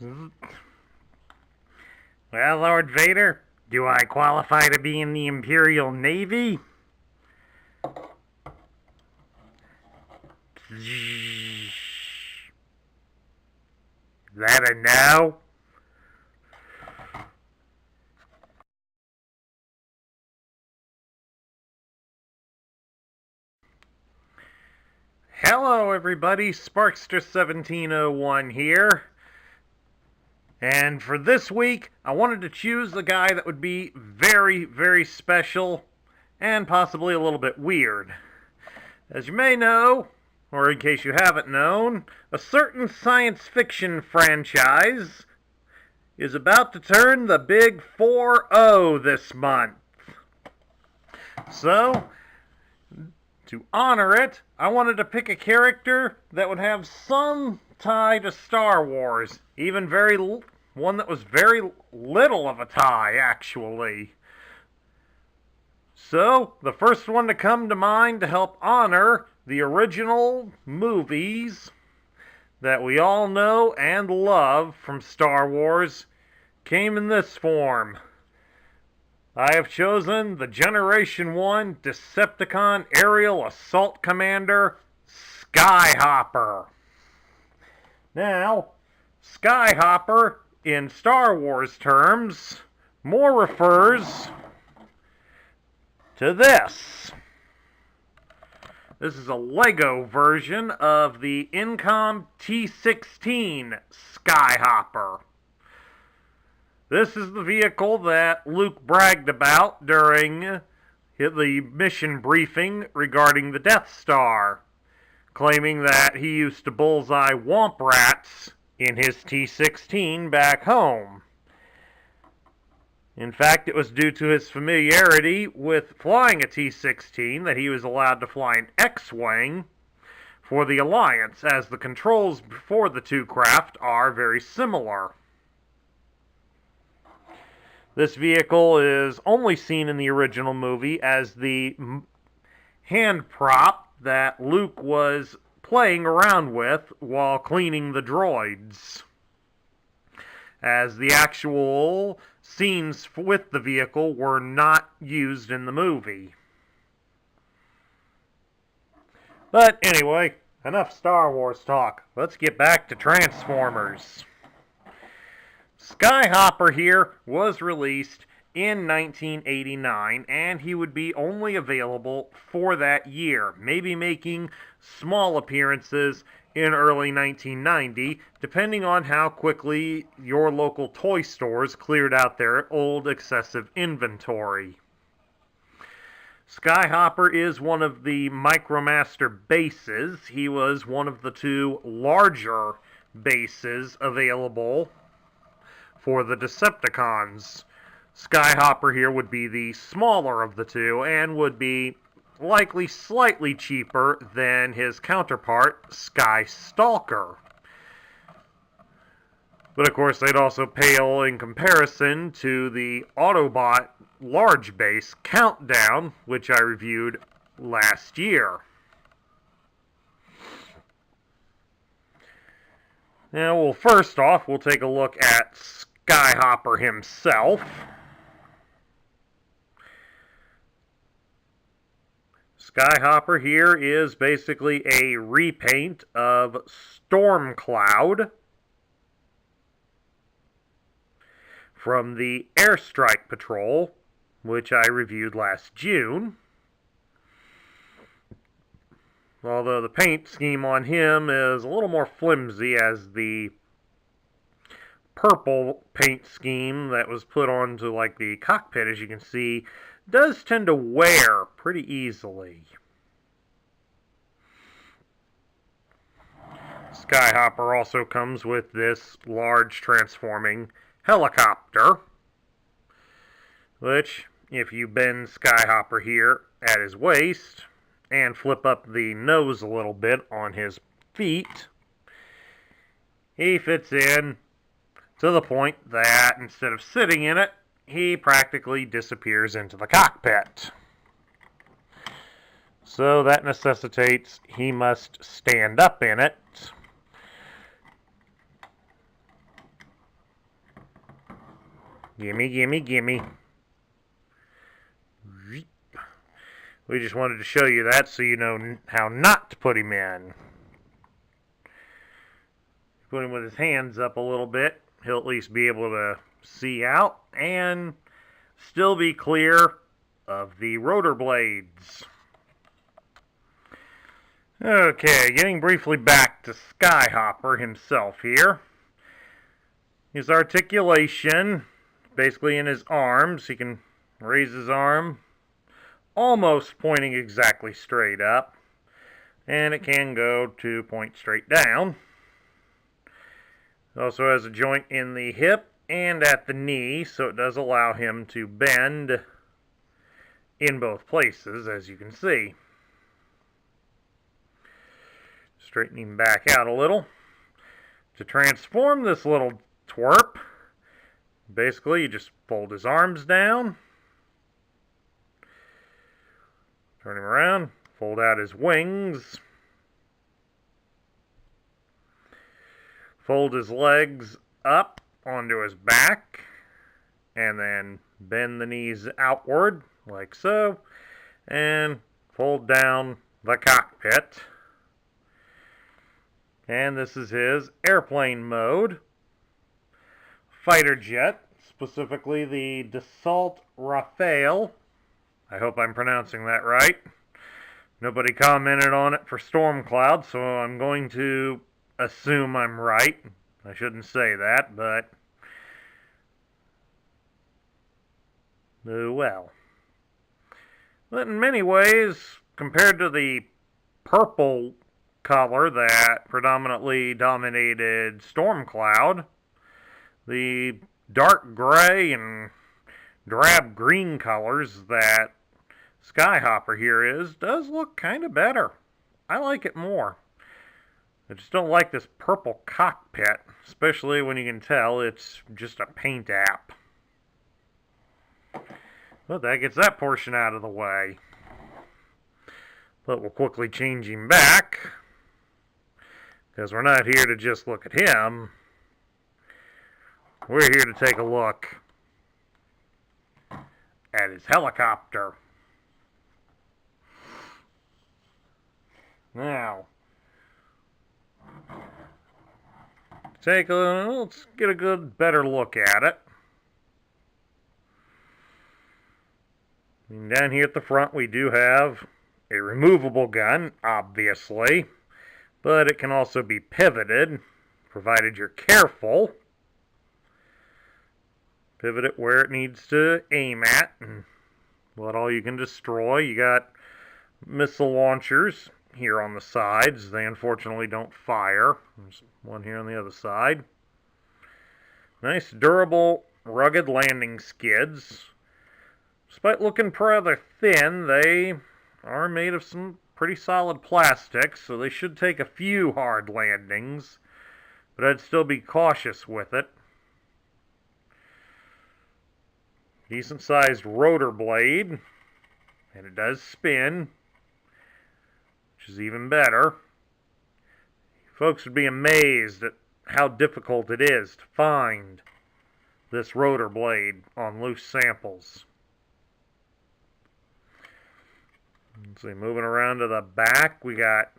Well, Lord Vader, do I qualify to be in the Imperial Navy? Is that a no? Hello, everybody. Sparkster1701 here. And for this week, I wanted to choose a guy that would be very, very special and possibly a little bit weird. As you may know, or in case you haven't known, a certain science fiction franchise is about to turn the big 4-0 this month. So, to honor it, I wanted to pick a character that would have some tie to Star Wars, even one that was very little of a tie, actually. So, the first one to come to mind to help honor the original movies that we all know and love from Star Wars came in this form. I have chosen the Generation 1 Decepticon Aerial Assault Commander, Skyhopper. Now, Skyhopper, in Star Wars terms, more refers to this. This is a Lego version of the Incom T-16 Skyhopper. This is the vehicle that Luke bragged about during the mission briefing regarding the Death Star, claiming that he used to bullseye womp rats in his T-16 back home. In fact, it was due to his familiarity with flying a T-16 that he was allowed to fly an X-Wing for the Alliance, as the controls for the two craft are very similar. This vehicle is only seen in the original movie as the hand prop that Luke was playing around with while cleaning the droids, as the actual scenes with the vehicle were not used in the movie. But anyway, enough Star Wars talk. Let's get back to Transformers. Skyhopper here was released in 1989, and he would be only available for that year, maybe making small appearances in early 1990, depending on how quickly your local toy stores cleared out their old excessive inventory. Skyhopper is one of the Micromaster bases. He was one of the two larger bases available for the Decepticons. Skyhopper here would be the smaller of the two and would be likely slightly cheaper than his counterpart, Skystalker. But of course, they'd also pale in comparison to the Autobot large base Countdown, which I reviewed last year. Now, well, first off, we'll take a look at Skyhopper himself. Skyhopper here is basically a repaint of Stormcloud from the Airstrike Patrol, which I reviewed last June. Although the paint scheme on him is a little more flimsy, as the purple paint scheme that was put onto like the cockpit, as you can see, does tend to wear pretty easily. Skyhopper also comes with this large transforming helicopter, which, if you bend Skyhopper here at his waist and flip up the nose a little bit on his feet, he fits in to the point that instead of sitting in it, he practically disappears into the cockpit. So that necessitates he must stand up in it. Gimme, gimme, gimme. We just wanted to show you that so you know how not to put him in. Put him with his hands up a little bit. He'll at least be able to see out and still be clear of the rotor blades. Okay, getting briefly back to Skyhopper himself here. His articulation, basically in his arms. He can raise his arm, almost pointing exactly straight up. And it can go to point straight down. It also has a joint in the hip and at the knee, so it does allow him to bend in both places, as you can see. Straightening back out a little. To transform this little twerp, basically you just fold his arms down, turn him around, fold out his wings, fold his legs up onto his back, and then bend the knees outward, like so, and fold down the cockpit. And this is his airplane mode. Fighter jet, specifically the Dassault Rafale. I hope I'm pronouncing that right. Nobody commented on it for Stormcloud, so I'm going to assume I'm right. I shouldn't say that, but oh well. But in many ways, compared to the purple color that predominantly dominated Stormcloud, the dark gray and drab green colors that Skyhopper here does look kind of better. I like it more. I just don't like this purple cockpit, especially when you can tell it's just a paint app. But that gets that portion out of the way. But we'll quickly change him back, because we're not here to just look at him. We're here to take a look at his helicopter. Now, let's get a better look at it. And down here at the front we do have a removable gun, obviously, but it can also be pivoted, provided you're careful. Pivot it where it needs to aim at, and what all you can destroy. You got missile launchers here on the sides. They unfortunately don't fire. There's one here on the other side. Nice, durable, rugged landing skids. Despite looking rather thin, they are made of some pretty solid plastic, so they should take a few hard landings, but I'd still be cautious with it. Decent sized rotor blade, and it does spin, which is even better. Folks would be amazed at how difficult it is to find this rotor blade on loose samples. Let's see, moving around to the back, we got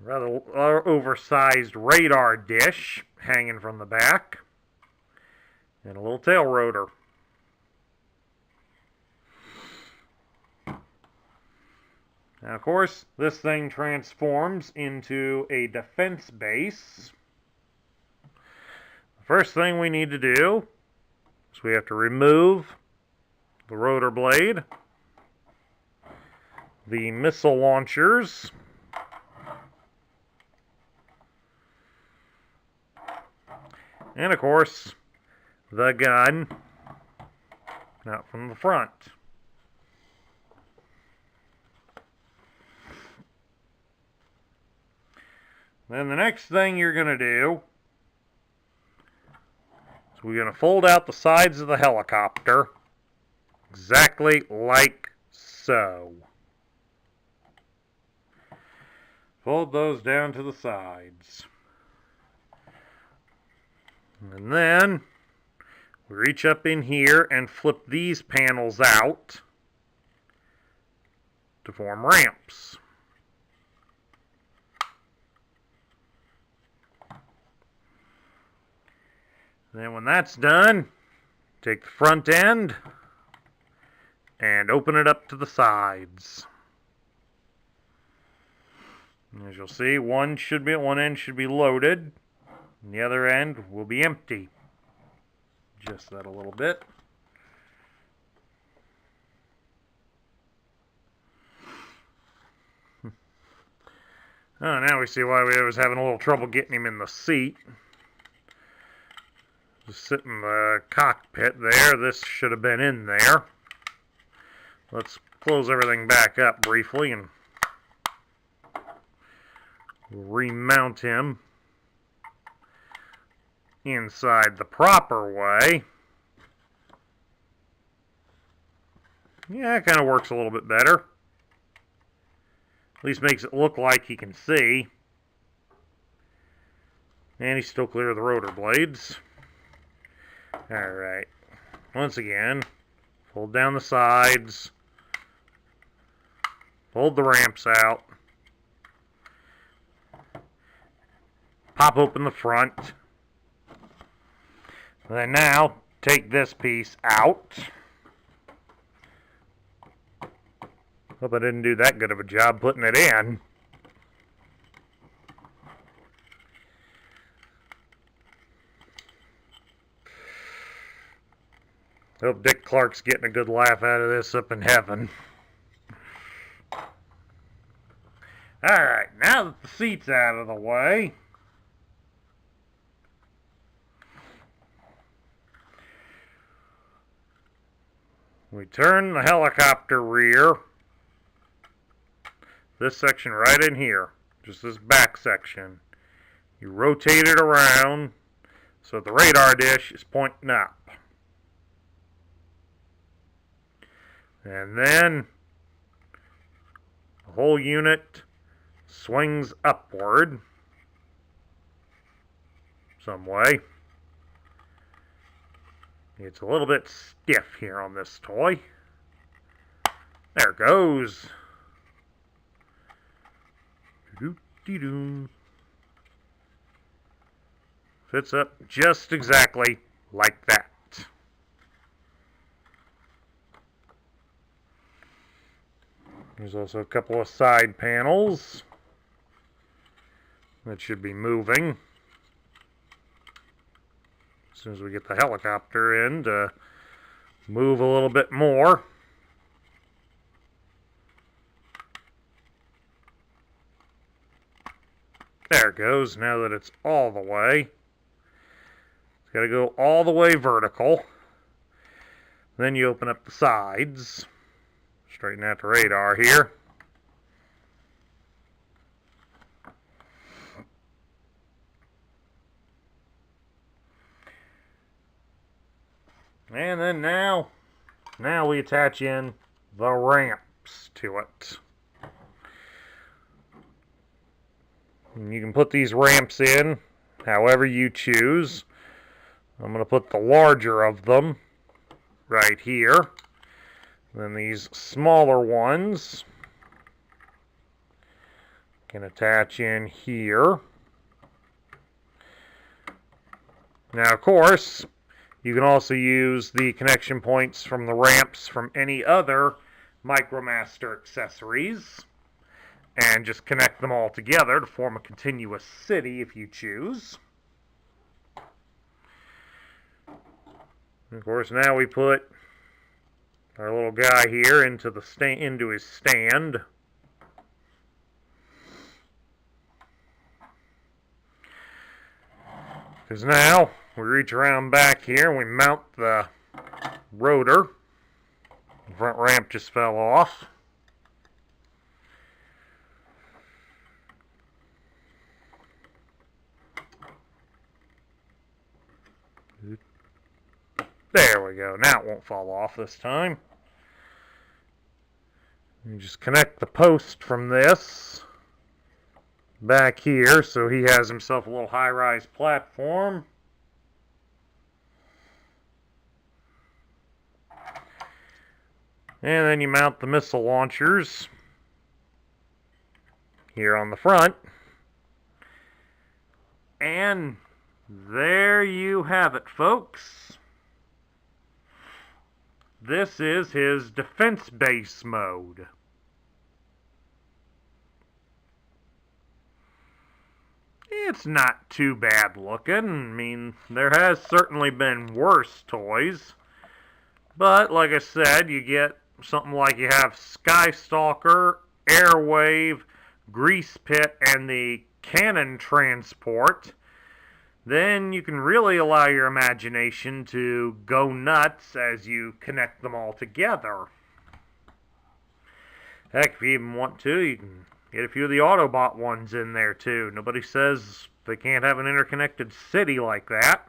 a rather oversized radar dish hanging from the back, and a little tail rotor. Now, of course, this thing transforms into a defense base. The first thing we need to do is we have to remove the rotor blade, the missile launchers, and of course, the gun out from the front. Then the next thing you're going to do is we're going to fold out the sides of the helicopter exactly like so. Fold those down to the sides. And then We reach up in here and flip these panels out to form ramps. Then when that's done, take the front end and open it up to the sides. And as you'll see, one end should be loaded, and the other end will be empty. Adjust that a little bit. Oh, now we see why we was having a little trouble getting him in the seat. Just sit in the cockpit there. This should have been in there. Let's close everything back up briefly and remount him inside the proper way. Yeah, it kind of works a little bit better. At least makes it look like he can see. And he's still clear of the rotor blades. Alright. Once again, fold down the sides. Fold the ramps out. Pop open the front. Then now, take this piece out. Hope I didn't do that good of a job putting it in. Hope Dick Clark's getting a good laugh out of this up in heaven. Alright, now that the seat's out of the way, we turn the helicopter rear, this section right in here, just this back section. You rotate it around so the radar dish is pointing up. And then the whole unit swings upward some way. It's a little bit stiff here on this toy. There it goes. Fits up just exactly like that. There's also a couple of side panels that should be moving as soon as we get the helicopter in to move a little bit more. There it goes, now that it's all the way. It's got to go all the way vertical. Then you open up the sides. Straighten out the radar here. And then now we attach in the ramps to it. And you can put these ramps in however you choose. I'm going to put the larger of them right here. Then these smaller ones can attach in here. Now, of course, you can also use the connection points from the ramps from any other MicroMaster accessories and just connect them all together to form a continuous city if you choose. And of course, now we put our little guy here into his stand. Because now we reach around back here and we mount the rotor. The front ramp just fell off. There we go. Now it won't fall off this time. You just connect the post from this back here so he has himself a little high-rise platform. And then you mount the missile launchers here on the front. And there you have it, folks. This is his defense base mode. It's not too bad looking. I mean, there has certainly been worse toys. But, like I said, you get something like you have Skystalker, Airwave, Grease Pit, and the Cannon Transport. Then you can really allow your imagination to go nuts as you connect them all together. Heck, if you even want to, you can get a few of the Autobot ones in there too. Nobody says they can't have an interconnected city like that.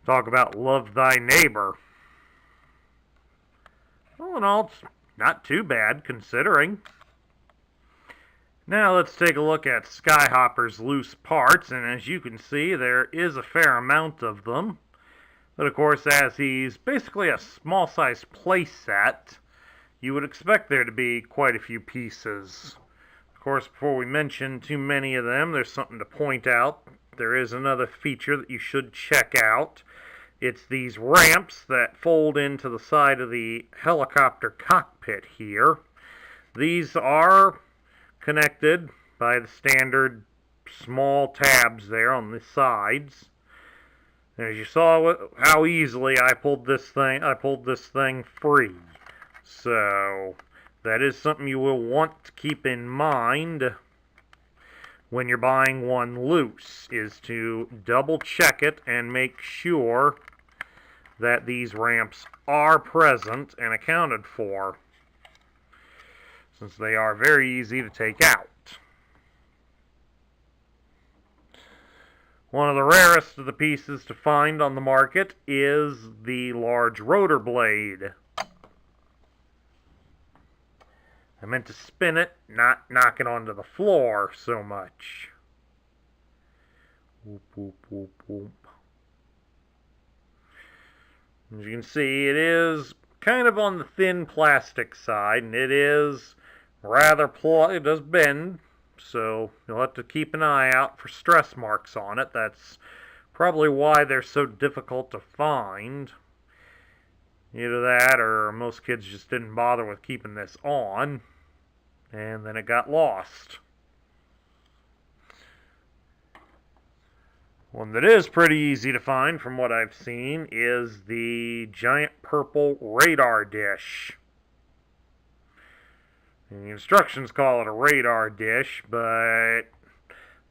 Talk about love thy neighbor. All in all, it's not too bad considering. Now let's take a look at Skyhopper's loose parts, and as you can see, there is a fair amount of them. But of course, as he's basically a small-sized playset, you would expect there to be quite a few pieces. Of course, before we mention too many of them, there's something to point out. There is another feature that you should check out. It's these ramps that fold into the side of the helicopter cockpit here. These are connected by the standard small tabs there on the sides. And as you saw how easily I pulled this thing free. So that is something you will want to keep in mind when you're buying one loose, is to double check it and make sure that these ramps are present and accounted for, since they are very easy to take out. One of the rarest of the pieces to find on the market is the large rotor blade. I meant to spin it, not knock it onto the floor so much. Whoop, whoop, whoop, whoop. As you can see, it is kind of on the thin plastic side, and it is rather it does bend, so you'll have to keep an eye out for stress marks on it. That's probably why they're so difficult to find. Either that, or most kids just didn't bother with keeping this on, and then it got lost. One that is pretty easy to find from what I've seen is the giant purple radar dish. And the instructions call it a radar dish, but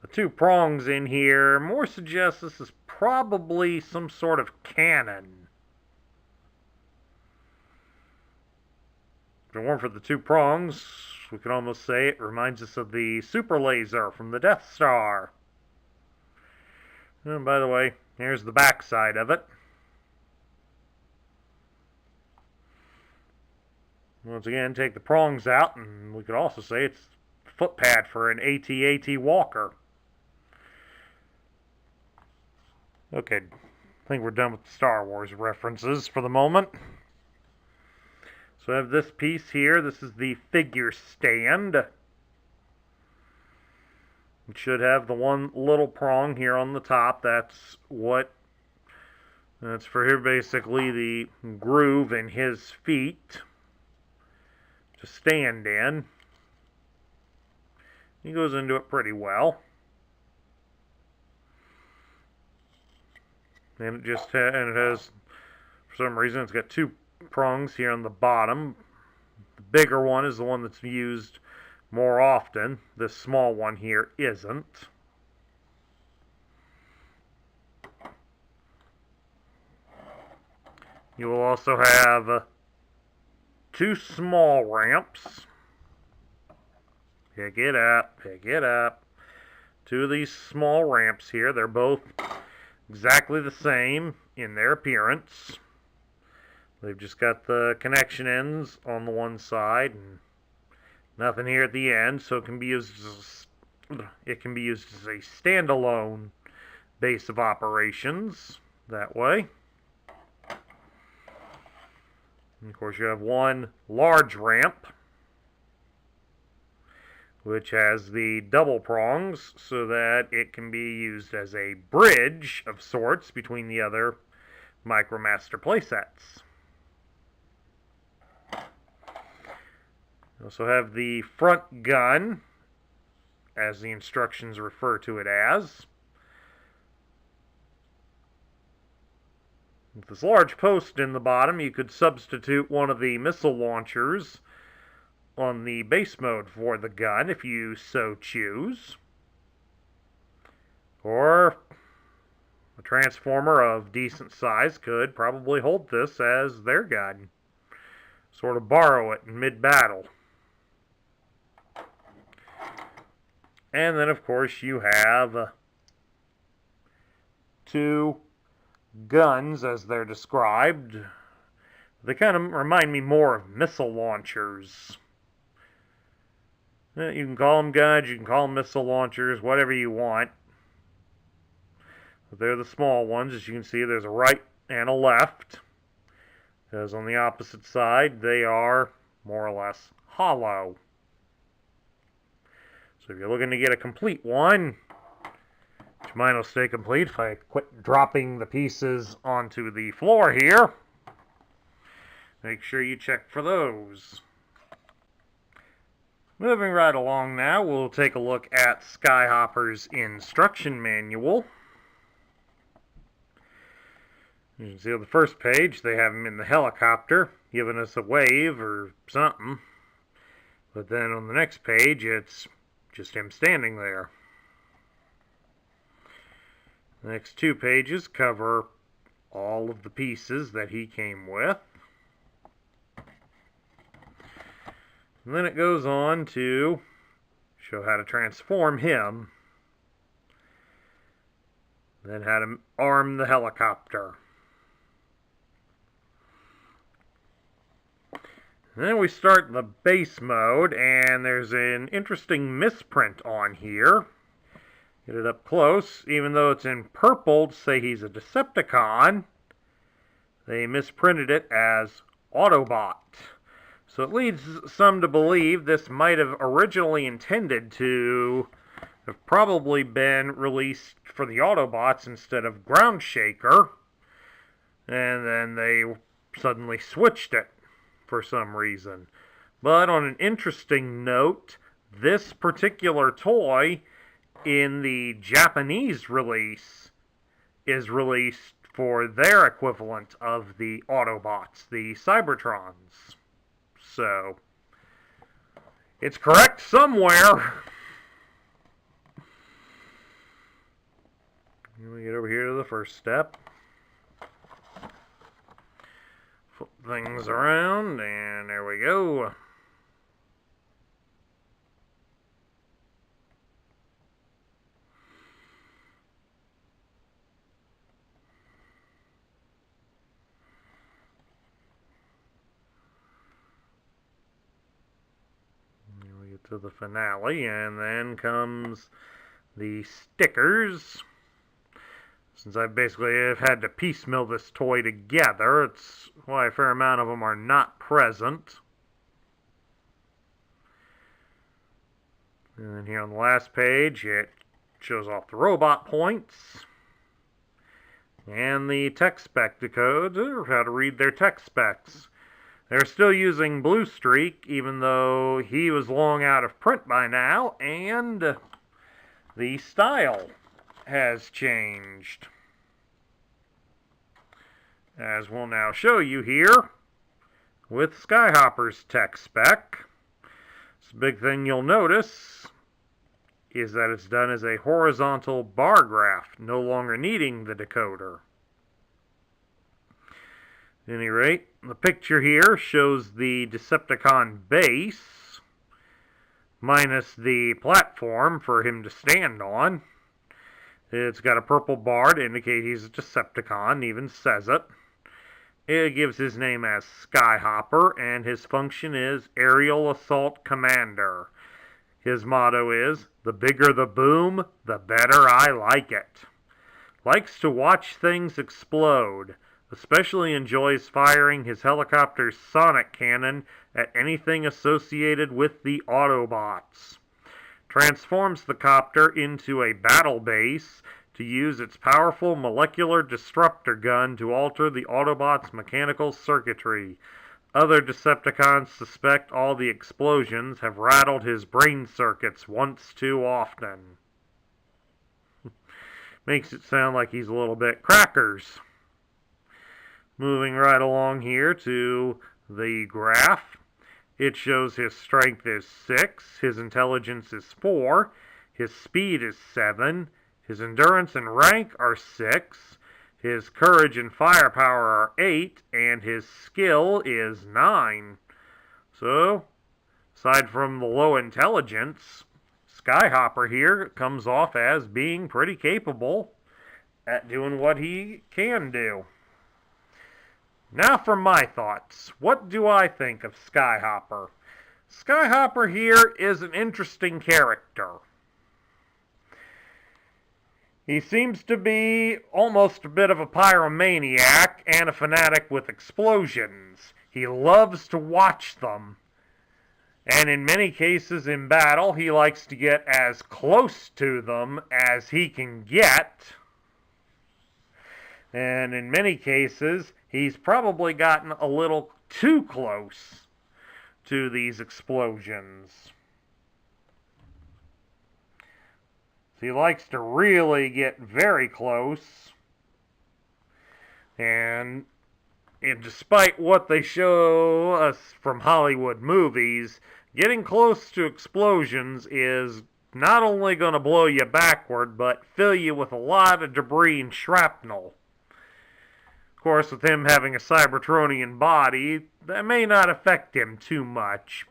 the two prongs in here more suggest this is probably some sort of cannon. If it weren't for the two prongs, we could almost say it reminds us of the super laser from the Death Star. And by the way, here's the back side of it. Once again, take the prongs out, and we could also say it's a foot pad for an AT-AT walker. Okay, I think we're done with the Star Wars references for the moment. So I have this piece here. This is the figure stand. It should have the one little prong here on the top. That's for here basically the groove in his feet to stand in. He goes into it pretty well. And it has, for some reason, it's got two prongs here on the bottom. The bigger one is the one that's used more often. This small one here isn't. You will also have two small ramps. Pick it up, pick it up. Two of these small ramps here. They're both exactly the same in their appearance. They've just got the connection ends on the one side and nothing here at the end, so it can be used as a standalone base of operations that way. And of course, you have one large ramp, which has the double prongs so that it can be used as a bridge of sorts between the other MicroMaster playsets. You also have the front gun, as the instructions refer to it as. With this large post in the bottom, you could substitute one of the missile launchers on the base mode for the gun if you so choose. Or a transformer of decent size could probably hold this as their gun. Sort of borrow it in mid-battle. And then, of course, you have two guns, as they're described. They kind of remind me more of missile launchers. You can call them guns, you can call them missile launchers, whatever you want. But they're the small ones. As you can see, there's a right and a left. Because on the opposite side, they are more or less hollow. So if you're looking to get a complete one, which mine will stay complete if I quit dropping the pieces onto the floor here, make sure you check for those. Moving right along now, we'll take a look at Skyhopper's instruction manual. You can see on the first page, they have him in the helicopter, giving us a wave or something. But then on the next page, it's just him standing there. The next two pages cover all of the pieces that he came with. And then it goes on to show how to transform him. Then how to arm the helicopter. And then we start in the base mode, and there's an interesting misprint on here. Get it up close. Even though it's in purple to say he's a Decepticon, they misprinted it as Autobot. So it leads some to believe this might have originally intended to have probably been released for the Autobots instead of Ground Shaker, and then they suddenly switched it for some reason. But on an interesting note, this particular toy in the Japanese release is released for their equivalent of the Autobots, the Cybertrons. So, it's correct somewhere. We get over here to the first step. Flip things around, and there we go. To the finale, and then comes the stickers. Since I basically have had to piecemeal this toy together, it's why a fair amount of them are not present. And then here on the last page, it shows off the robot points and the tech spec decode, or how to read their tech specs. They're still using Blue Streak, even though he was long out of print by now, and the style has changed. As we'll now show you here with Skyhopper's tech spec. So the big thing you'll notice is that it's done as a horizontal bar graph, no longer needing the decoder. At any rate, the picture here shows the Decepticon base, minus the platform for him to stand on. It's got a purple bar to indicate he's a Decepticon, even says it. It gives his name as Skyhopper, and his function is Aerial Assault Commander. His motto is, the bigger the boom, the better I like it. Likes to watch things explode. especially enjoys firing his helicopter's sonic cannon at anything associated with the Autobots. Transforms the copter into a battle base to use its powerful molecular disruptor gun to alter the Autobots' mechanical circuitry. Other Decepticons suspect all the explosions have rattled his brain circuits once too often. Makes it sound like he's a little bit crackers. Moving right along here to the graph. It shows his strength is 6, his intelligence is 4, his speed is 7, his endurance and rank are 6, his courage and firepower are 8, and his skill is 9. So, aside from the low intelligence, Skyhopper here comes off as being pretty capable at doing what he can do. Now for my thoughts. What do I think of Skyhopper? Skyhopper here is an interesting character. He seems to be almost a bit of a pyromaniac and a fanatic with explosions. He loves to watch them. And in many cases in battle, he likes to get as close to them as he can get. And in many cases, he's probably gotten a little too close to these explosions. So he likes to really get very close. And despite what they show us from Hollywood movies, getting close to explosions is not only going to blow you backward, but fill you with a lot of debris and shrapnel. Of course, with him having a Cybertronian body, that may not affect him too much.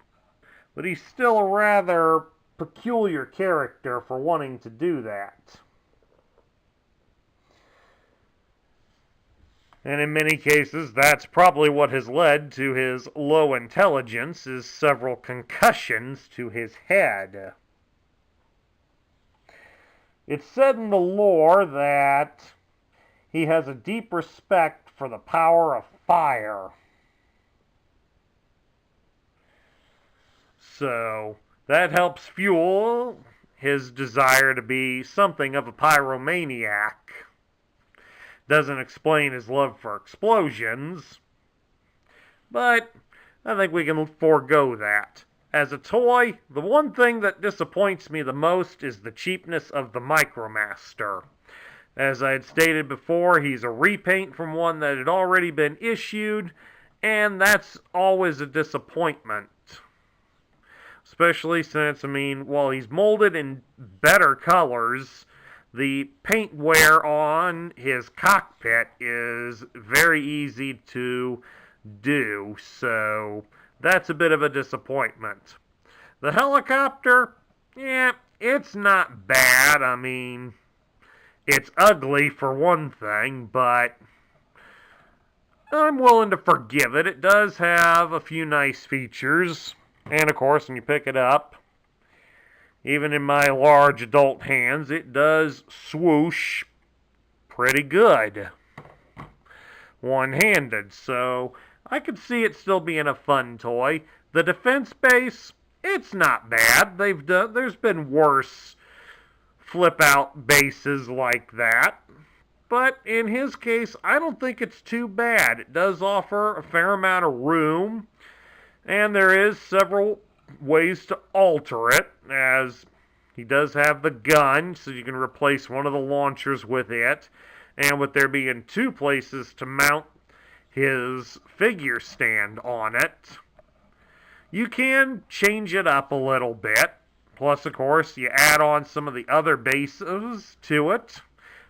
But he's still a rather peculiar character for wanting to do that. And in many cases, that's probably what has led to his low intelligence, is several concussions to his head. It's said in the lore that he has a deep respect for the power of fire. So, that helps fuel his desire to be something of a pyromaniac. Doesn't explain his love for explosions, but I think we can forego that. As a toy, the one thing that disappoints me the most is the cheapness of the Micromaster. As I had stated before, he's a repaint from one that had already been issued, and that's always a disappointment. Especially since, while he's molded in better colors, the paint wear on his cockpit is very easy to do, so that's a bit of a disappointment. The helicopter, it's not bad. It's ugly for one thing, but I'm willing to forgive it. It does have a few nice features. And of course, when you pick it up, even in my large adult hands, it does swoosh pretty good one-handed. So I could see it still being a fun toy. The defense base, it's not bad. There's been worse flip-out bases like that. But in his case, I don't think it's too bad. It does offer a fair amount of room, and there is several ways to alter it, as he does have the gun, so you can replace one of the launchers with it, and with there being 2 places to mount his figure stand on it, you can change it up a little bit. Plus, of course, you add on some of the other bases to it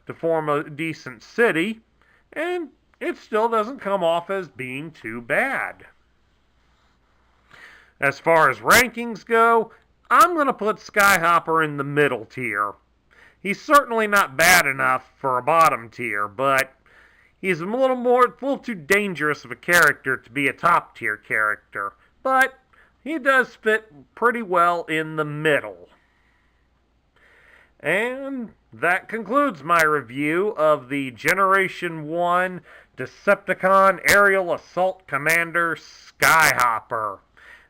to form a decent city, and it still doesn't come off as being too bad. As far as rankings go, I'm going to put Skyhopper in the middle tier. He's certainly not bad enough for a bottom tier, but he's a little too dangerous of a character to be a top tier character. But he does fit pretty well in the middle. And that concludes my review of the Generation 1 Decepticon Aerial Assault Commander Skyhopper.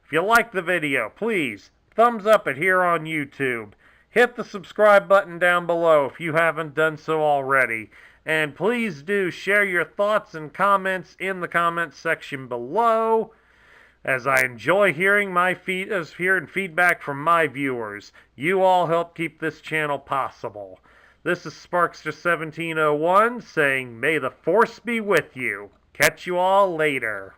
If you like the video, please thumbs up it here on YouTube. Hit the subscribe button down below if you haven't done so already. And please do share your thoughts and comments in the comments section below, as I enjoy hearing feedback from my viewers. You all help keep this channel possible. This is Sparkster1701 saying, may the force be with you. Catch you all later.